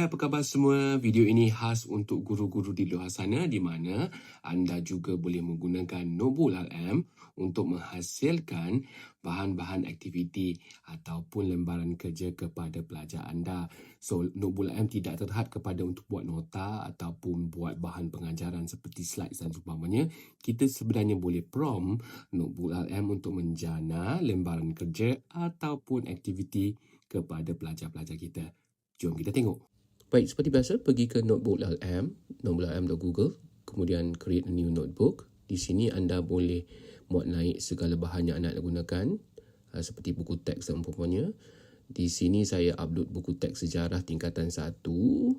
Hai, apa khabar semua? Video ini khas untuk guru-guru di luar sana di mana anda juga boleh menggunakan Notebook LM untuk menghasilkan bahan-bahan aktiviti ataupun lembaran kerja kepada pelajar anda. So, Notebook LM tidak terhad kepada untuk buat nota ataupun buat bahan pengajaran seperti slides dan seumpamanya. Kita sebenarnya boleh prompt Notebook LM untuk menjana lembaran kerja ataupun aktiviti kepada pelajar-pelajar kita. Jom kita tengok. Baik, seperti biasa, pergi ke Notebook LM, notebooklm.google, kemudian create a new notebook. Di sini anda boleh muat naik segala bahan yang anda nak gunakan, seperti buku teks dan umpamanya. Di sini saya upload buku teks sejarah tingkatan 1,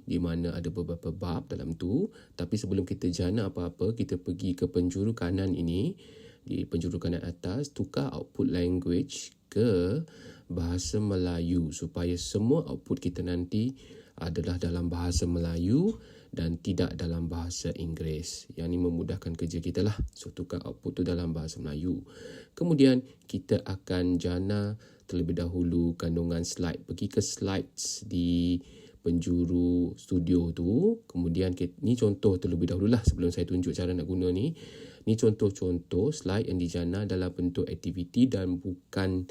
di mana ada beberapa bab dalam tu. Tapi sebelum kita jana apa-apa, kita pergi ke penjuru kanan ini. Di penjuru kanan atas, tukar output language ke bahasa Melayu supaya semua output kita nanti adalah dalam bahasa Melayu dan tidak dalam bahasa Inggeris. Yang ini memudahkan kerja kita lah. So, tukar output tu dalam bahasa Melayu. Kemudian, kita akan jana terlebih dahulu kandungan slide. Pergi ke slides di penjuru studio tu. Kemudian, ni contoh terlebih dahulu lah sebelum saya tunjuk cara nak guna ni. Ni contoh-contoh slide yang dijana dalam bentuk aktiviti dan bukan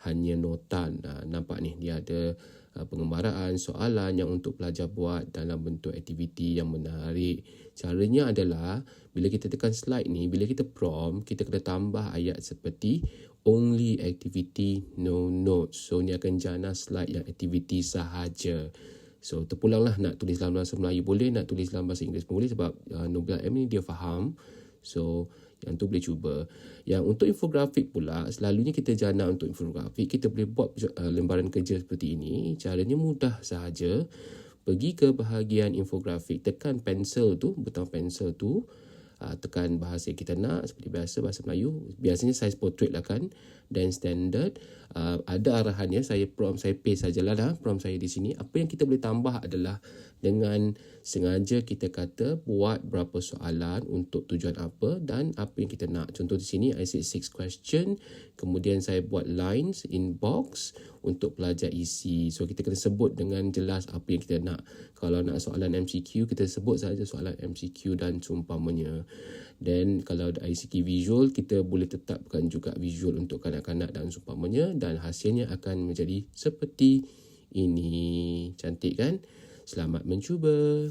hanya nota. Nampak ni, dia ada pengembaraan, soalan yang untuk pelajar buat dalam bentuk aktiviti yang menarik. Caranya adalah, bila kita tekan slide ni, bila kita prompt, kita kena tambah ayat seperti only activity, no notes. So, ni akan jana slide yang aktiviti sahaja. So, terpulanglah nak tulis dalam bahasa Melayu boleh, nak tulis dalam bahasa Inggeris pun boleh sebab Notebook LM ni dia faham. So, yang tu boleh cuba. Yang untuk infografik pula, selalunya kita jana untuk infografik, kita boleh buat lembaran kerja seperti ini. Caranya mudah sahaja. Pergi ke bahagian infografik, tekan pensel tu, butang pensel tu, tekan bahasa yang kita nak, seperti biasa bahasa Melayu. Biasanya size portrait lah kan, dan standard. Ada arahannya, saya paste sajalah dah prompt saya di sini. Apa yang kita boleh tambah adalah dengan sengaja kita kata buat berapa soalan untuk tujuan apa dan apa yang kita nak. Contoh di sini I said 6 question, kemudian saya buat lines in box untuk pelajar isi. So kita kena sebut dengan jelas apa yang kita nak. Kalau nak soalan MCQ, kita sebut saja soalan MCQ dan seumpamanya. Dan kalau ada ICT visual, kita boleh tetapkan juga visual untuk kanak-kanak dan seumpamanya, dan hasilnya akan menjadi seperti ini. Cantik kan? Selamat mencuba.